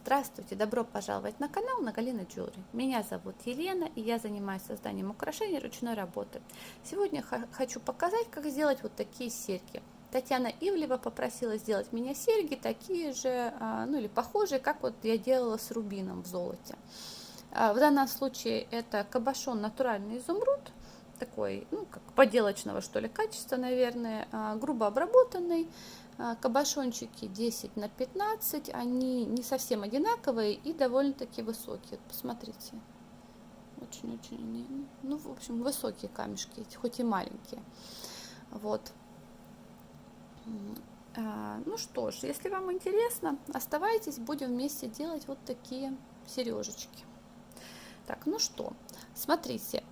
Здравствуйте, добро пожаловать на канал на Галина Jewelry. Меня зовут Елена, и я занимаюсь созданием украшений ручной работы. Сегодня хочу показать, как сделать вот такие серьги. Татьяна Ивлева попросила сделать меня серьги такие же, ну или похожие, как вот я делала с рубином в золоте. В данном случае это кабошон натуральный изумруд, такой, ну, как поделочного, что ли, качества, наверное, грубо обработанный. Кабошончики 10 на 15, они не совсем одинаковые и довольно-таки высокие. Посмотрите, очень-очень, ну, в общем, высокие камешки эти, хоть и маленькие. Вот. Ну что ж, если вам интересно, оставайтесь, будем вместе делать вот такие сережечки. Так, ну что, смотрите,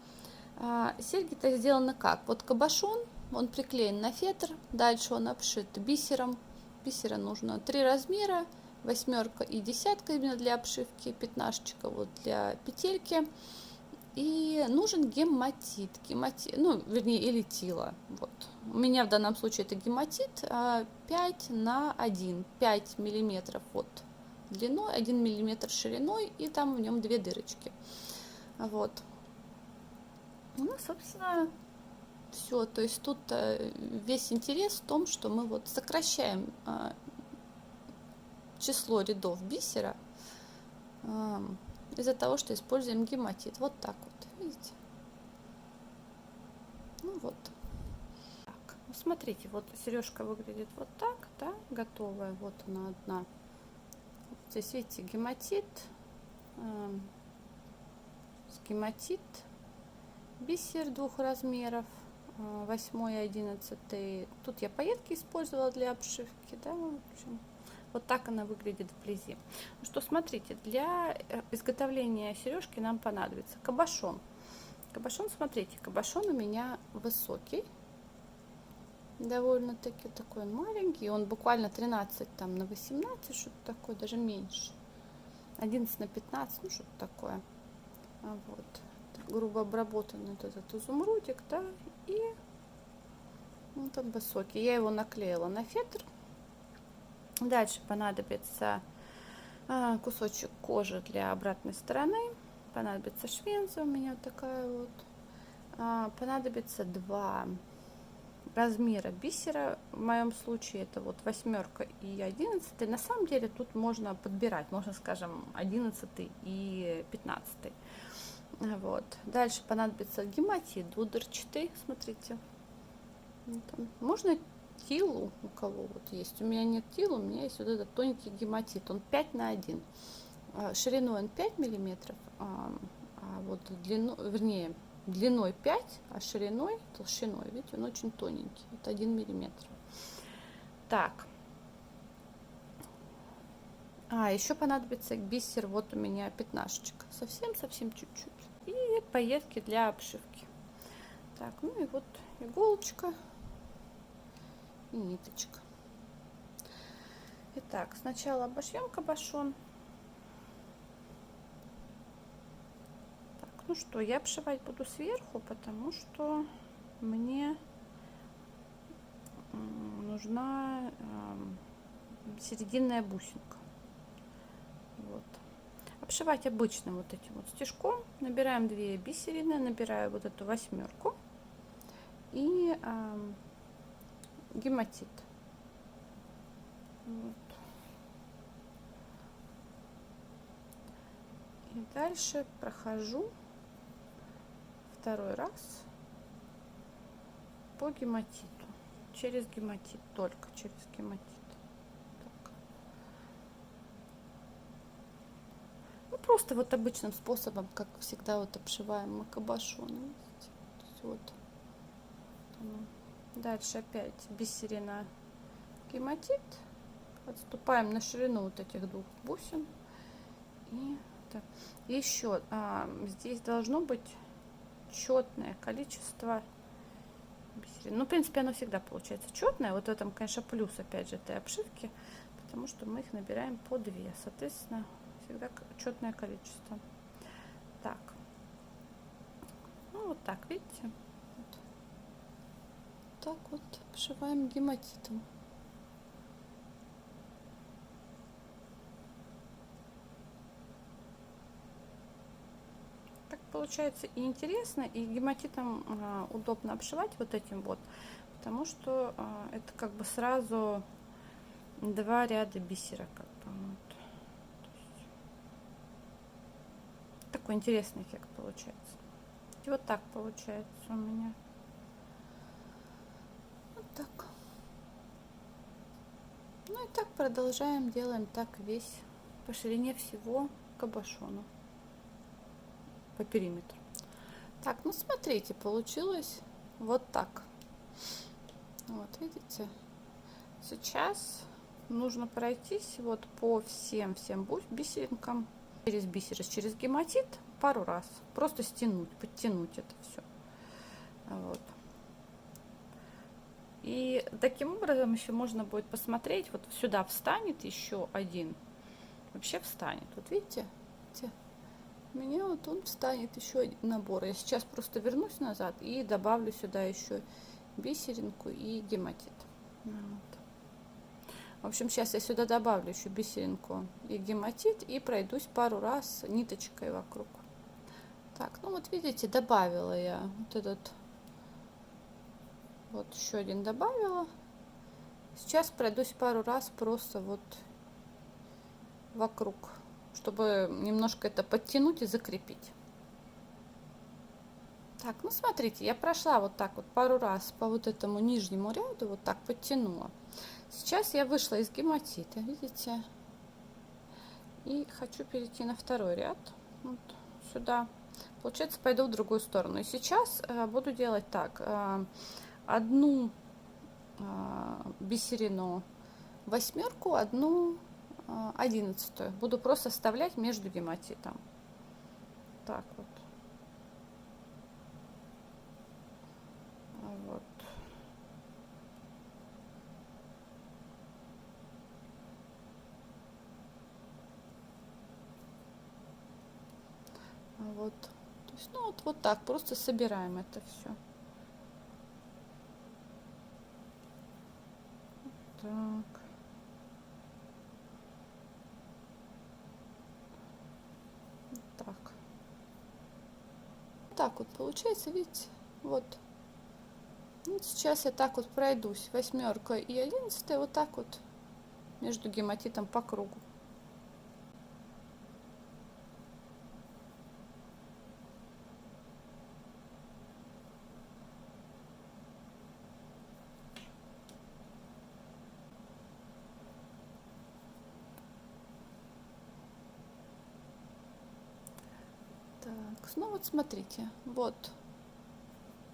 серьги-то сделаны как? Вот кабошон, он приклеен на фетр, дальше он обшит бисером. Бисера нужно 3 размера, 8 и 10 именно для обшивки, 15 вот для петельки. И нужен гематит, ну, вернее, или тила. Вот. У меня в данном случае это гематит 5 на 1, 5 миллиметров вот длиной, 1 миллиметр шириной, и там в нем 2 дырочки. Вот. Ну, собственно, все. То есть тут весь интерес в том, что мы вот сокращаем число рядов бисера из-за того, что используем гематит. Вот так вот, видите? Ну вот. Так, ну, смотрите, вот сережка выглядит вот так, да, готовая. Вот она одна. Здесь, видите, гематит, гематит, бисер 2 размеров, 8 и 11. Тут я пайетки использовала для обшивки, да, в общем, вот так она выглядит вблизи. Ну что, смотрите, для изготовления сережки нам понадобится кабошон. Кабошон, смотрите, кабошон у меня высокий, довольно-таки такой маленький, он буквально 13 там на 18, что-то такое, даже меньше, 11 на 15, ну что-то такое. Вот, грубо обработанный вот этот изумрудик, да, и вот он высокий. Я его наклеила на фетр. Дальше понадобится кусочек кожи для обратной стороны, понадобится швенза у меня такая вот, понадобится 2 размера бисера, в моем случае это вот 8 и 11. На самом деле тут можно подбирать, можно, скажем, 11 и 15. Вот. Дальше понадобится гематит двудырчатый, смотрите. Вот он. Можно тилу, у кого вот есть. У меня нет тилу, у меня есть вот этот тоненький гематит, он 5 на 1. Шириной он 5 миллиметров, а вот вернее, длиной 5, а шириной, толщиной, видите, он очень тоненький, это 1 миллиметр. Так. Еще понадобится бисер, вот у меня 15, совсем чуть-чуть. И пайетки для обшивки. Так, ну и вот иголочка и ниточка. Итак, сначала обошьем кабошон. Так, ну что, я обшивать буду сверху, потому что мне нужна серединная бусинка. Вот. Обшивать обычным вот этим вот стежком. Набираем 2 бисерины, набираю вот эту 8 и гематит. Вот. И дальше прохожу 2 раз по гематиту, через гематит, только через гематит. Так. Ну, просто вот обычным способом, как всегда, вот обшиваем мы кабошоны. Вот. Дальше опять бисерина, гематит, отступаем на ширину вот этих 2 бусин. И так. Еще здесь должно быть четное количество бисерин. Ну, в принципе, оно всегда получается четное. Вот в этом, конечно, плюс, опять же, этой обшивки, потому что мы их набираем по 2. Соответственно, всегда четное количество. Так. Ну, вот так, видите? Вот. Так вот обшиваем гематитом. получается и интересно, и гематитом удобно обшивать вот этим вот, потому что это как бы сразу два ряда бисера, как бы, вот. Такой интересный эффект получается. И вот так получается у меня. Вот так. Ну и так продолжаем, делаем так весь по ширине всего кабошона, по периметру. Так, ну смотрите, получилось вот так. Вот, видите? Сейчас нужно пройтись вот по всем бисеринкам через бисер, через гематит пару раз. Просто стянуть, подтянуть это все. Вот. И таким образом еще можно будет посмотреть, вот сюда встанет еще один. Вообще встанет. Вот видите? У меня вот он встанет еще один набор. Я сейчас просто вернусь назад и добавлю сюда еще бисеринку и гематит. Вот. В общем, сейчас я сюда добавлю еще бисеринку и гематит и пройдусь пару раз ниточкой вокруг. Так, ну вот видите, добавила я вот этот, вот еще один добавила. Сейчас пройдусь пару раз просто вот вокруг, чтобы немножко это подтянуть и закрепить. Так, ну смотрите, я прошла вот так вот пару раз по вот этому нижнему ряду, вот так подтянула. Сейчас я вышла из гематита, видите, и хочу перейти на второй ряд, вот сюда. Получается, пойду в другую сторону. И сейчас буду делать так: одну бисерину восьмерку, одну 11. Буду просто вставлять между гематитом. Так вот. Вот. Вот. То есть, ну вот так просто собираем это все. Так. Так. Так вот получается, видите, вот. Сейчас я так вот пройдусь, восьмерка и 11, вот так вот между гематитом по кругу. Так, снова вот смотрите, вот,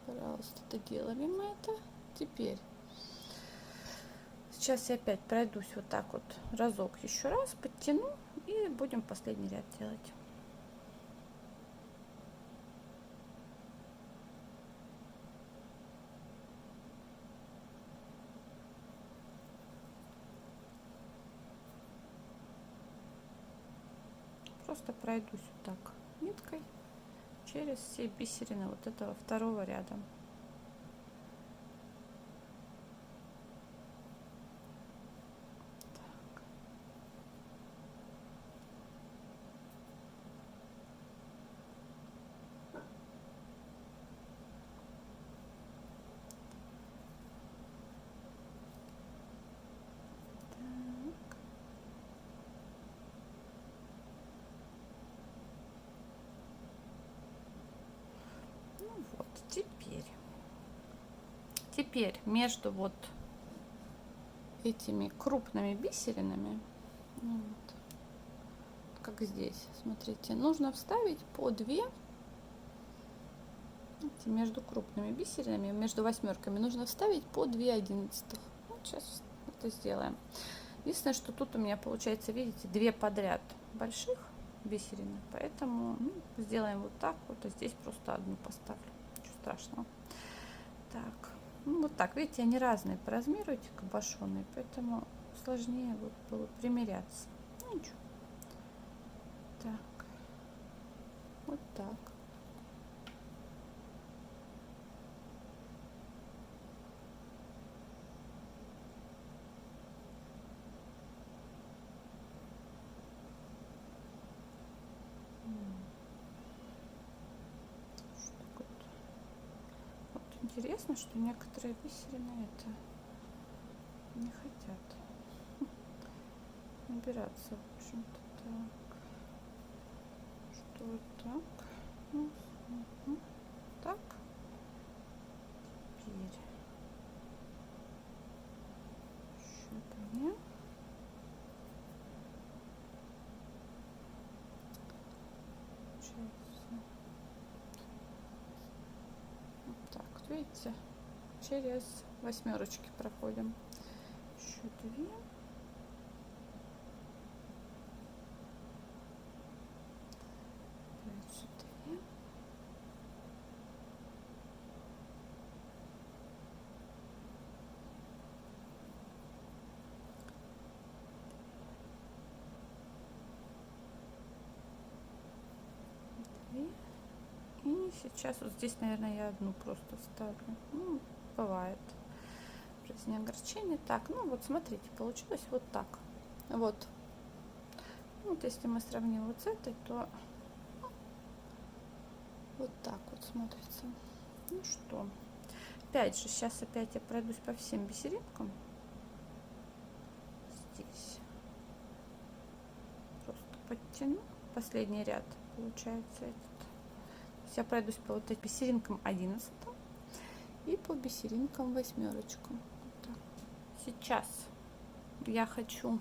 пожалуйста, доделали мы это. Теперь сейчас я опять пройдусь вот так вот разок еще раз, подтяну и будем последний ряд делать. Просто пройдусь вот так ниткой через все бисерины вот этого второго ряда. Вот, теперь между вот этими крупными бисеринами, вот, как здесь, смотрите, нужно вставить по 2, между крупными бисеринами, между восьмерками нужно вставить по 2 одиннадцатых. Вот сейчас это сделаем. Единственное, что тут у меня получается, видите, 2 подряд больших бисерины, поэтому сделаем вот так вот, а здесь просто одну поставлю, ничего страшного. Так, ну вот так, видите, они разные по размеру, эти кабошоны, поэтому сложнее вот было примеряться. Ну ничего. Так, вот так. Интересно, что некоторые бисерины это не хотят набираться. В общем-то, так. Что вот так? Так. Теперь щупание. Вот так, вот видите, через восьмерочки проходим. Еще 2. Дальше 2. И сейчас вот здесь, наверное, я одну просто ставлю. Ну, бывает в жизни огорчения. Так, ну вот смотрите, получилось вот так. Вот. Вот если мы сравним вот с этой, то вот так вот смотрится. Ну что, опять же, сейчас опять я пройдусь по всем бисеринкам. Здесь просто подтяну последний ряд, получается этот. Я пройдусь по вот этим бисеринкам 11 и по бисеринкам восьмерочку. Вот сейчас я хочу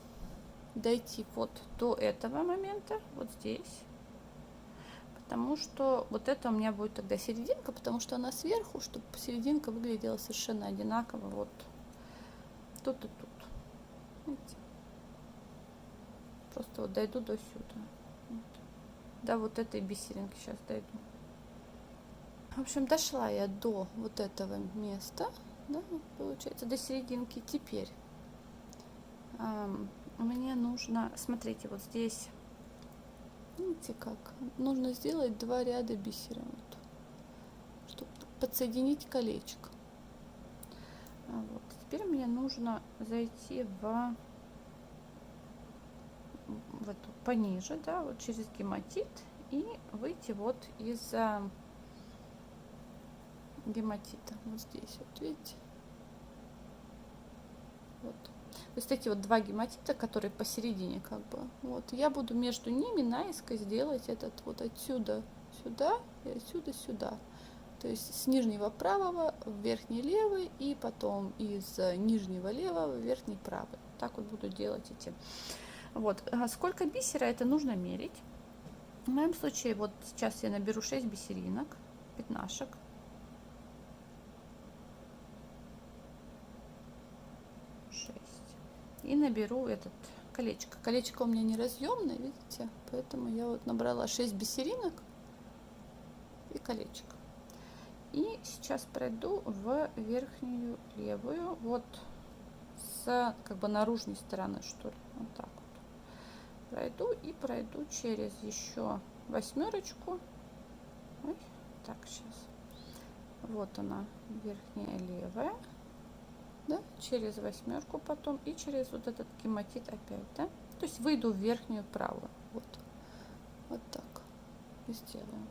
дойти вот до этого момента, вот здесь, потому что вот это у меня будет тогда серединка, потому что она сверху, чтобы серединка выглядела совершенно одинаково, вот тут и тут. Видите? Просто вот дойду до сюда, вот. До вот этой бисеринки сейчас дойду. В общем, дошла я до вот этого места, да, получается, до серединки. Теперь мне нужно, смотрите, вот здесь, видите как, нужно сделать 2 ряда бисера, вот, чтобы подсоединить колечко. Вот. Теперь мне нужно зайти в эту пониже, да, вот через гематит и выйти вот из гематита, вот здесь, вот видите, вот. То есть эти вот 2 гематита, которые посередине, как бы, вот, я буду между ними наискось делать этот вот отсюда сюда и отсюда сюда. То есть с нижнего правого в верхний левый и потом из нижнего левого в верхний правый. Так вот буду делать эти. Вот. Сколько бисера, это нужно мерить. В моем случае вот сейчас я наберу 6 бисеринок, пятнашек. И наберу этот колечко. Колечко у меня не разъемное, видите, поэтому я вот набрала 6 бисеринок и колечко. И сейчас пройду в верхнюю левую, вот с как бы наружной стороны, что ли, вот так вот. Пройду и пройду через еще восьмерочку. Ой, так, сейчас. Вот она, верхняя левая. Да, через восьмерку потом и через вот этот гематит опять, да, то есть выйду в верхнюю правую, вот так и сделаю.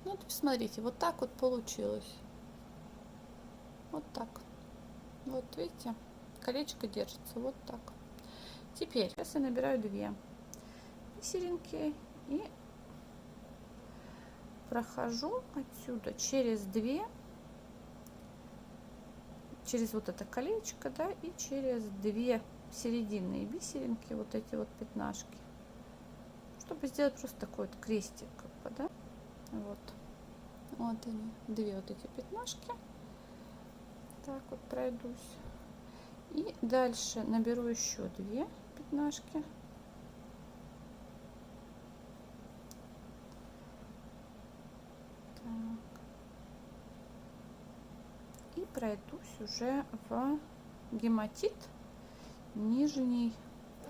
Ну, вот посмотрите, вот так вот получилось, вот так, вот видите, колечко держится, вот так. Теперь сейчас я набираю 2 бисеринки и прохожу отсюда через 2, через вот это колечко, да, и через 2 серединные бисеринки, вот эти вот пятнашки, чтобы сделать просто такой вот крестик, как бы, да, вот они, 2 вот эти пятнашки, так вот пройдусь, и дальше наберу еще 2 пятнашки, и пройдусь уже в гематит нижний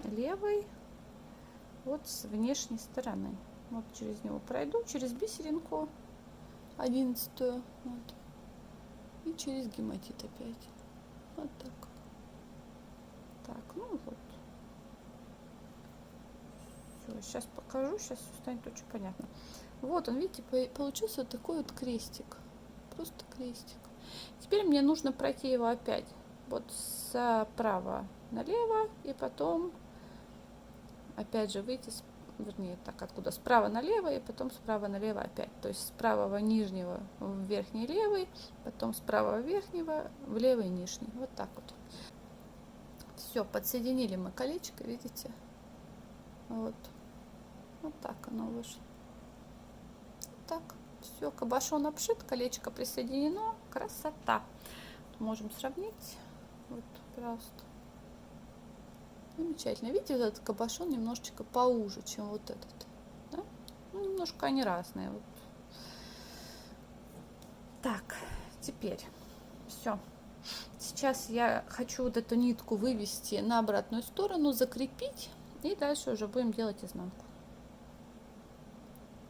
левый, вот с внешней стороны, вот через него пройду, через бисеринку 11-ю, вот, и через гематит опять, вот так. Так, ну вот, все, сейчас покажу, сейчас все станет очень понятно. Вот он, видите, получился вот такой вот крестик, просто крестик. Теперь мне нужно пройти его опять вот справа налево и потом опять же выйти, вернее так, откуда, справа налево и потом справа налево опять. То есть с правого нижнего в верхний левый, потом с правого верхнего в левый нижний. Вот так вот. Все, подсоединили мы колечко, видите? Вот. Вот так оно вышло. Вот так. Все, кабошон обшит, колечко присоединено. Красота. Можем сравнить. Вот, пожалуйста. Замечательно. Видите, вот этот кабошон немножечко поуже, чем вот этот. Да? Ну, немножко они разные. Вот. Так, теперь все. Сейчас я хочу вот эту нитку вывести на обратную сторону, закрепить. И дальше уже будем делать изнанку.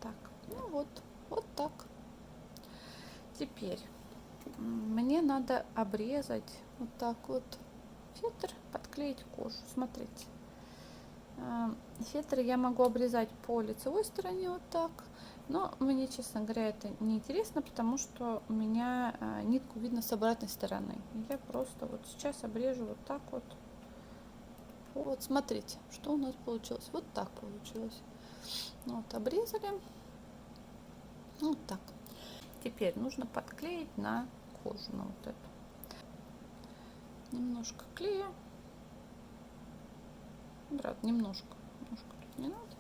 Так, ну вот, вот так. Теперь мне надо обрезать вот так вот фетр, подклеить кожу. Смотрите. Фетр я могу обрезать по лицевой стороне вот так. Но мне, честно говоря, это не интересно, потому что у меня нитку видно с обратной стороны. Я просто вот сейчас обрежу вот так вот. Вот, смотрите, что у нас получилось. Вот так получилось. Вот, обрезали. Вот так. Теперь нужно подклеить на кожу, на вот эту. Немножко клея. Брат, немножко тут не надо.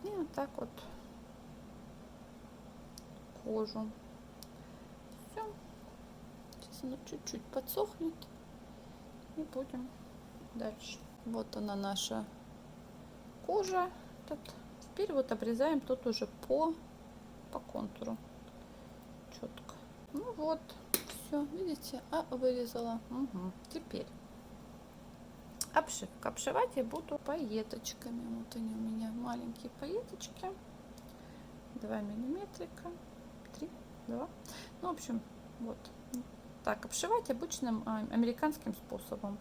И вот так вот кожу. Все. Сейчас оно чуть-чуть подсохнет. И будем дальше. Вот она наша кожа. Теперь вот обрезаем тут уже по контуру. Четко. Ну вот. Все, видите, вырезала. Угу. Теперь обшивка. Обшивать я буду пайеточками. Вот они у меня маленькие пайеточки. 2 миллиметрика. 3, 2. Ну, в общем, вот. Так, обшивать обычным американским способом.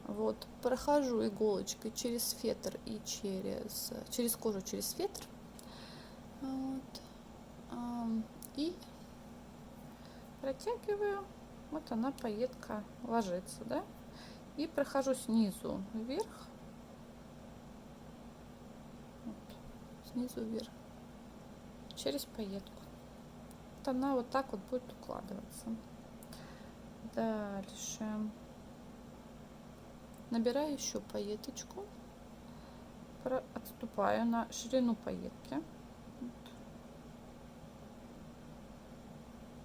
Вот. Прохожу иголочкой через фетр и через кожу, через фетр. Вот. И протягиваю. Вот она, пайетка, ложится, да? И прохожу снизу вверх. Вот. Снизу вверх. Через пайетку. Вот она вот так вот будет укладываться. Дальше. Набираю еще пайеточку. Отступаю на ширину пайетки. Вот.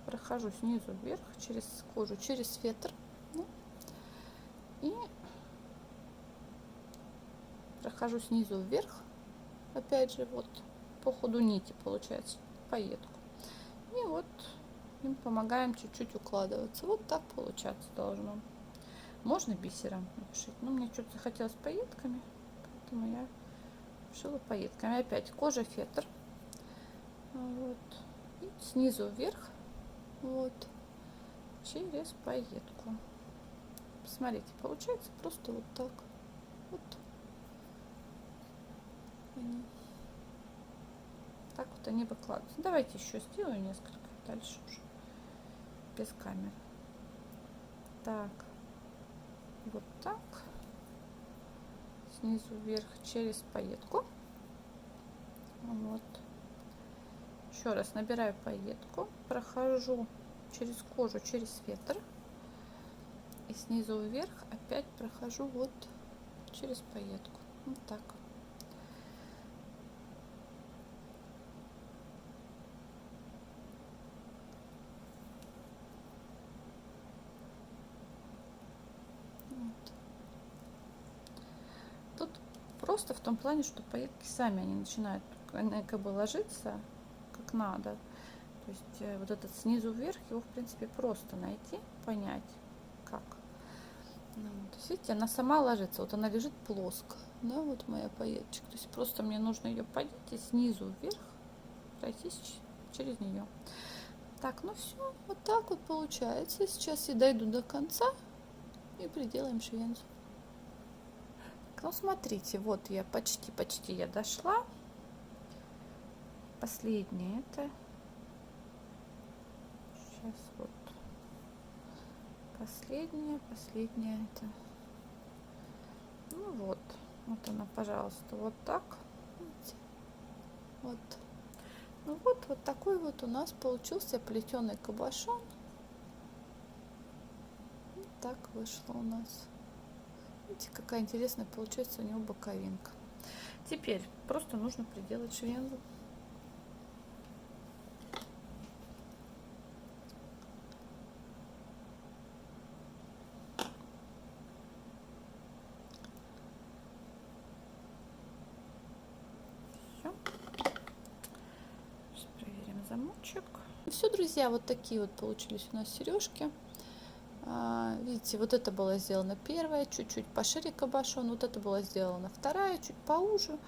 Прохожу снизу вверх через кожу, через фетр. Да? И прохожу снизу вверх. Опять же, вот по ходу нити получается пайетку. И вот им помогаем чуть-чуть укладываться. Вот так получаться должно. Можно бисером обшить, но мне что-то захотелось пайетками, поэтому я обшила пайетками. Опять кожа, фетр. Вот. И снизу вверх. Вот. Через пайетку. Посмотрите, получается просто вот так. Вот. Так вот они выкладываются. Давайте еще сделаю несколько. Дальше уже без камеры. Так. Вот так. Снизу вверх через пайетку. Вот. Еще раз набираю пайетку. Прохожу через кожу, через фетр. И снизу вверх опять прохожу вот через пайетку. Вот так. Тут просто в том плане, что пайетки сами они начинают как бы ложиться как надо. То есть вот этот снизу вверх, его в принципе просто найти, понять как. Ну, то есть, видите, она сама ложится, вот она лежит плоско, да, вот моя пайеточка. То есть просто мне нужно ее поднять и снизу вверх пройтись через нее. Так, ну все, вот так вот получается. Сейчас я дойду до конца и приделаем швенцу. Ну, смотрите, вот я почти я дошла. Последнее это Сейчас вот последняя это. Ну вот она, пожалуйста, вот так. Видите? Вот. Ну вот такой вот у нас получился плетеный кабошон. Вот так вышло у нас. Видите, какая интересная получается у него боковинка. Теперь просто нужно приделать швензу. Все. Сейчас проверим замочек. Все, друзья, вот такие вот получились у нас сережки. Видите, вот это было сделано первая, чуть-чуть пошире кабошон, вот это было сделано вторая, чуть поуже.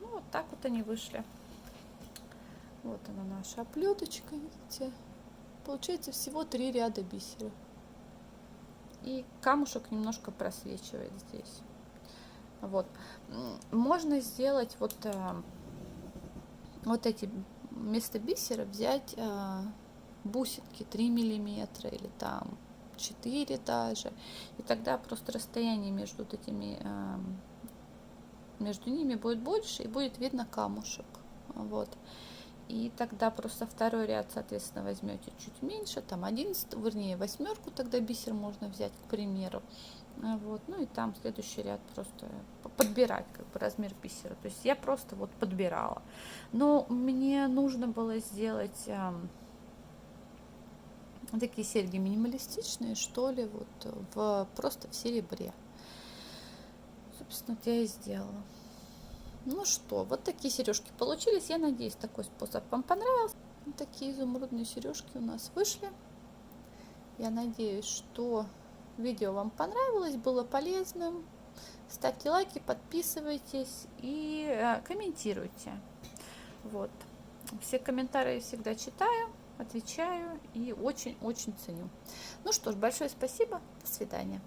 Ну, вот так вот они вышли. Вот она наша оплеточка, видите. Получается всего 3 ряда бисера. И камушек немножко просвечивает здесь. Вот. Можно сделать вот эти вместо бисера взять бусинки 3 миллиметра или там 4 даже. И тогда просто расстояние между этими, между ними будет больше и будет видно камушек. Вот. И тогда просто второй ряд, соответственно, возьмете чуть меньше, там 11, вернее 8 тогда бисер можно взять, к примеру. Вот. Ну и там следующий ряд просто подбирать как бы размер бисера. То есть я просто вот подбирала. Но мне нужно было сделать такие серьги минималистичные, что ли, вот просто в серебре. Собственно, я и сделала. Ну что, вот такие сережки получились. Я надеюсь, такой способ вам понравился. Вот такие изумрудные сережки у нас вышли. Я надеюсь, что видео вам понравилось, было полезным. Ставьте лайки, подписывайтесь и комментируйте. Вот. Все комментарии всегда читаю, отвечаю и очень-очень ценю. Ну что ж, большое спасибо. До свидания.